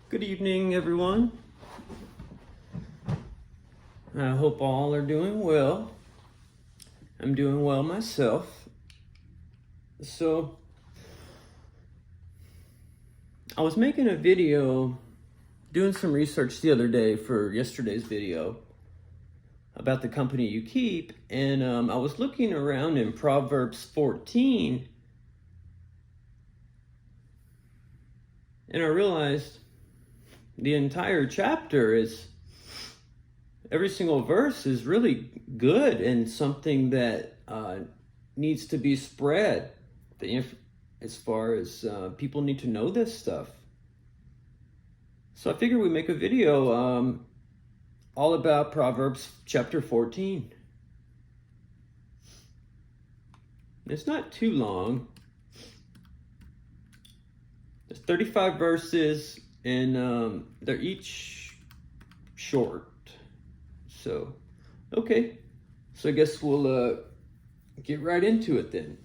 Good evening, everyone. I hope all are doing well. I'm doing well myself. So, I was making a video, doing some research the other day for yesterday's video about the company you keep, and I was looking around in Proverbs 14, and I realized the entire chapter is, every single verse is really good and something that needs to be spread. As far as people need to know this stuff. So I figured we'd make a video all about Proverbs chapter 14. It's not too long. There's 35 verses, and they're each short. So, okay. So I guess we'll get right into it then.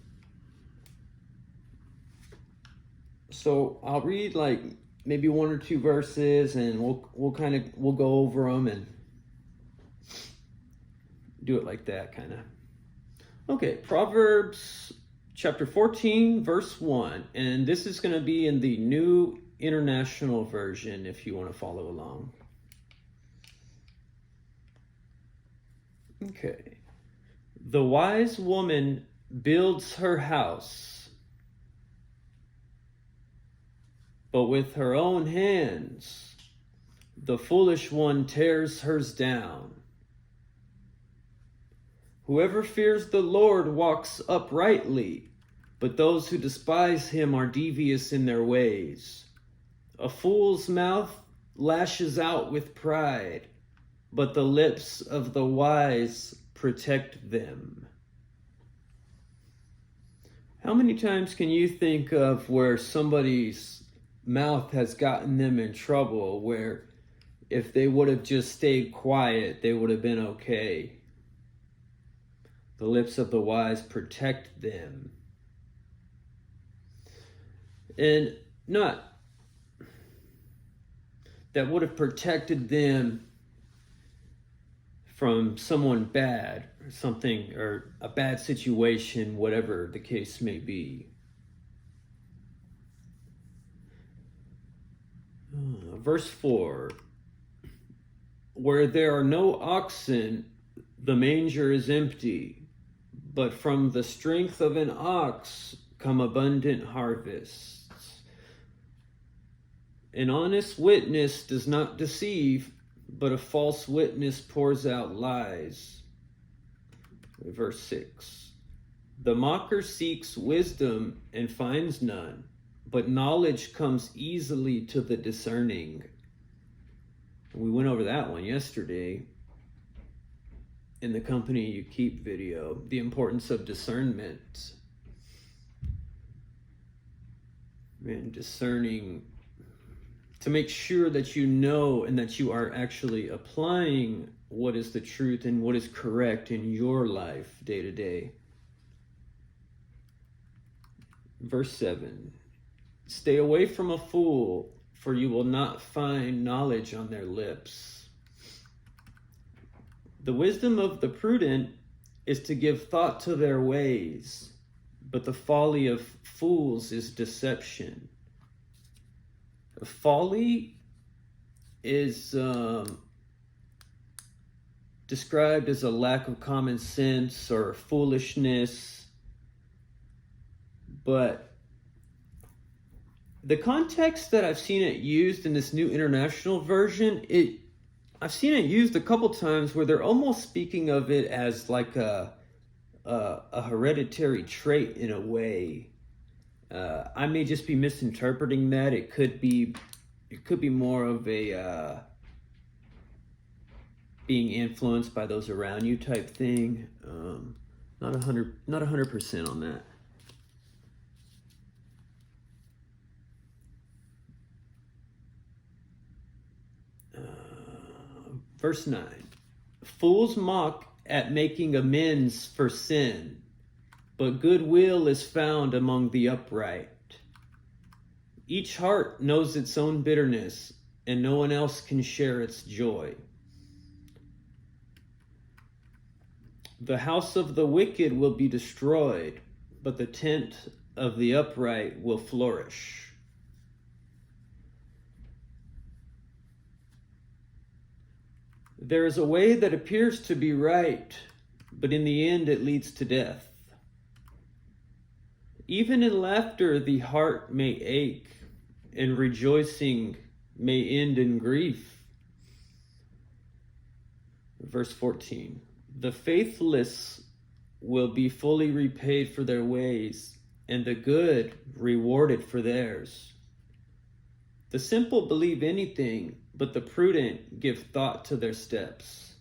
So I'll read like maybe one or two verses, and we'll go over them and do it like that kind of. Okay, Proverbs chapter 14, verse 1, and this is going to be in the New International Version if you want to follow along. Okay. The wise woman builds her house, but with her own hands the foolish one tears hers down. Whoever fears the Lord walks uprightly, but those who despise him are devious in their ways. A fool's mouth lashes out with pride, but the lips of the wise protect them. How many times can you think of where somebody's mouth has gotten them in trouble, where if they would have just stayed quiet, they would have been okay? The lips of the wise protect them. And not that would have protected them from someone bad or something, or a bad situation, whatever the case may be. Verse 4, where there are no oxen, the manger is empty, but from the strength of an ox come abundant harvests. An honest witness does not deceive, but a false witness pours out lies. Verse 6, the mocker seeks wisdom and finds none, but knowledge comes easily to the discerning. We went over that one yesterday in the Company You Keep video, the importance of discernment. And discerning to make sure that you know and that you are actually applying what is the truth and what is correct in your life day to day. Verse 7, stay away from a fool, for you will not find knowledge on their lips. The wisdom of the prudent is to give thought to their ways, but the folly of fools is deception. Folly is described as a lack of common sense or foolishness, but the context that I've seen it used in this New International Version, I've seen it used a couple times where they're almost speaking of it as like a hereditary trait in a way. I may just be misinterpreting that. It could be more of a being influenced by those around you type thing. Not 100% on that. Verse 9, fools mock at making amends for sin, but goodwill is found among the upright. Each heart knows its own bitterness, and no one else can share its joy. The house of the wicked will be destroyed, but the tent of the upright will flourish. There is a way that appears to be right, but in the end it leads to death. Even in laughter the heart may ache, and rejoicing may end in grief. Verse 14. The faithless will be fully repaid for their ways, and the good rewarded for theirs. The simple believe anything, but the prudent give thought to their steps.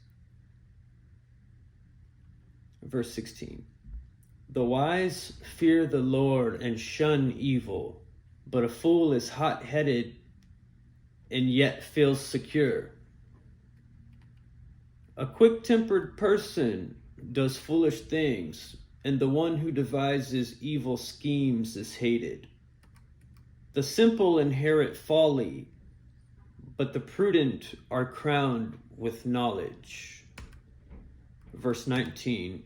Verse 16. The wise fear the Lord and shun evil, but a fool is hot-headed and yet feels secure. A quick-tempered person does foolish things, and the one who devises evil schemes is hated. The simple inherit folly, but the prudent are crowned with knowledge. Verse 19.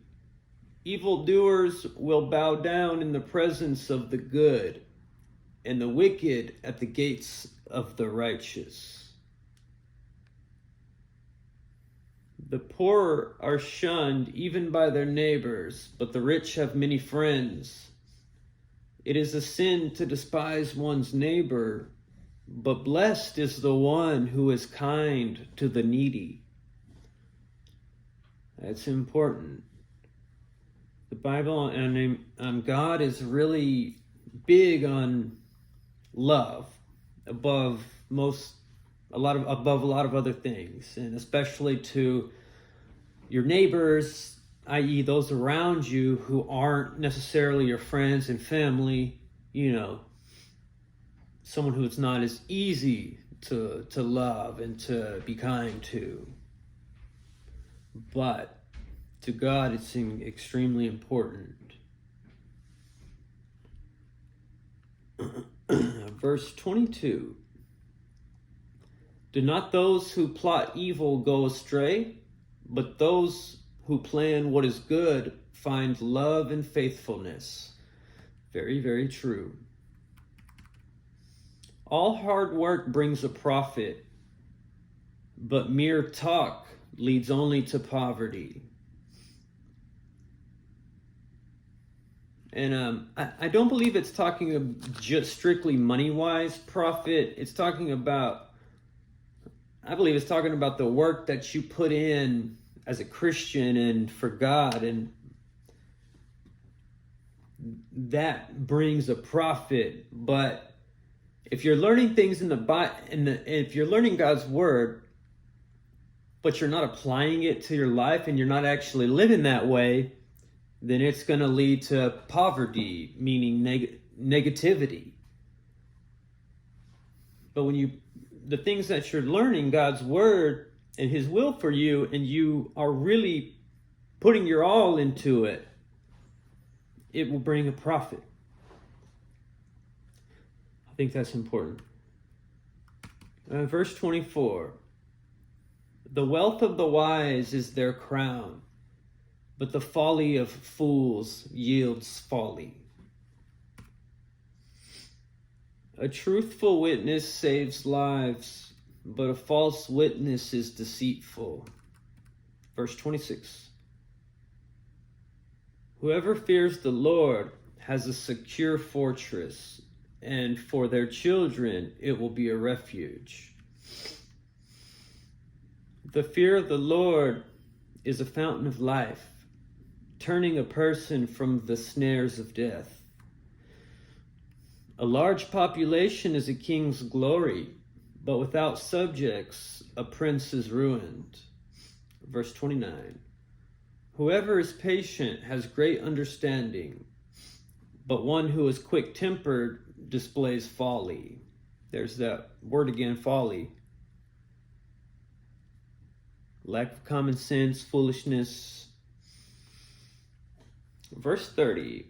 Evildoers will bow down in the presence of the good, and the wicked at the gates of the righteous. The poor are shunned even by their neighbors, but the rich have many friends. It is a sin to despise one's neighbor, but blessed is the one who is kind to the needy. That's important. The Bible and God is really big on love above a lot of other things, and especially to your neighbors, i.e. those around you who aren't necessarily your friends and family, someone who it's not as easy to love and to be kind to. But to God, it's extremely important. Verse 22. Do not those who plot evil go astray, but those who plan what is good find love and faithfulness. Very, very true. All hard work brings a profit, but mere talk leads only to poverty. And I don't believe it's talking of just strictly money-wise profit. It's talking about, I believe it's talking about the work that you put in as a Christian and for God, and that brings a profit. But if you're learning things if you're learning God's word, but you're not applying it to your life and you're not actually living that way, then it's going to lead to poverty, meaning negativity. But when the things that you're learning, God's word and his will for you, and you are really putting your all into it, it will bring a profit. I think that's important. Verse 24. The wealth of the wise is their crown, but the folly of fools yields folly. A truthful witness saves lives, but a false witness is deceitful. Verse 26. Whoever fears the Lord has a secure fortress, and for their children it will be a refuge. The fear of the Lord is a fountain of life, turning a person from the snares of death. A large population is a king's glory, but without subjects, a prince is ruined. Verse 29. Whoever is patient has great understanding, but one who is quick-tempered displays folly. There's that word again, folly. Lack of common sense, foolishness. Verse 30.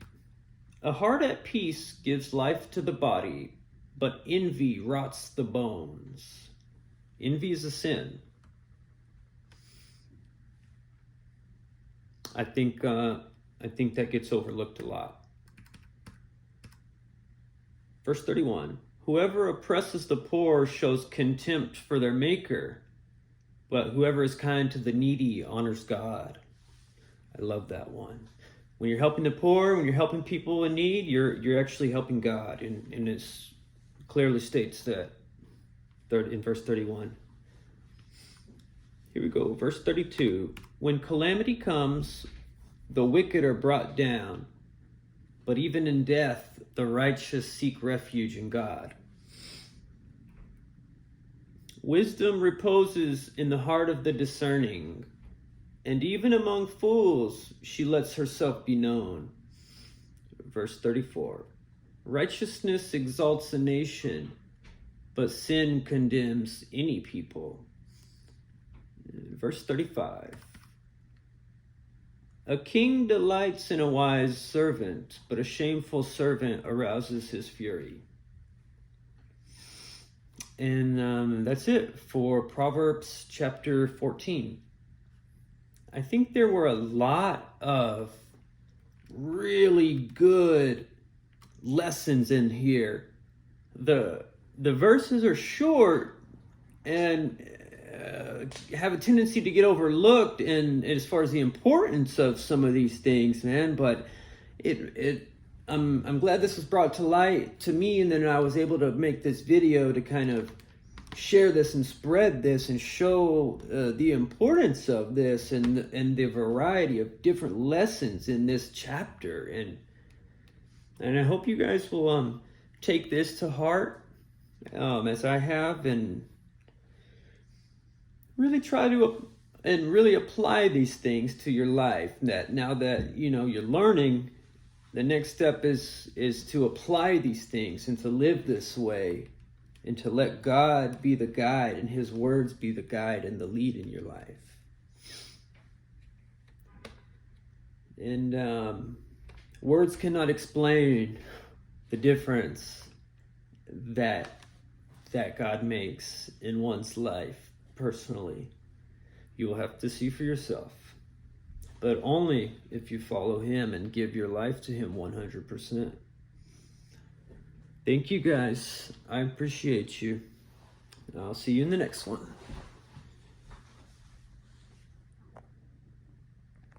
A heart at peace gives life to the body, but envy rots the bones. Envy is a sin. I think that gets overlooked a lot. Verse 31, whoever oppresses the poor shows contempt for their maker, but whoever is kind to the needy honors God. I love that one. When you're helping the poor, when you're helping people in need, you're actually helping God, and it clearly states that in verse 31. Here we go, verse 32. When calamity comes, the wicked are brought down, but even in death, the righteous seek refuge in God. Wisdom reposes in the heart of the discerning, and even among fools she lets herself be known. Verse 34. Righteousness exalts a nation, but sin condemns any people. Verse 35. A king delights in a wise servant, but a shameful servant arouses his fury. And that's it for Proverbs chapter 14. I think there were a lot of really good lessons in here. The verses are short and have a tendency to get overlooked, and as far as the importance of some of these things, man. But I'm glad this was brought to light to me, and then I was able to make this video to kind of share this and spread this and show the importance of this and the variety of different lessons in this chapter. And I hope you guys will take this to heart as I have, and really try to and really apply these things to your life. That now that you're learning, the next step is to apply these things and to live this way, and to let God be the guide and his words be the guide and the lead in your life. And words cannot explain the difference that God makes in one's life personally. You will have to see for yourself, but only if you follow him and give your life to him 100%. Thank you guys. I appreciate you. I'll see you in the next one.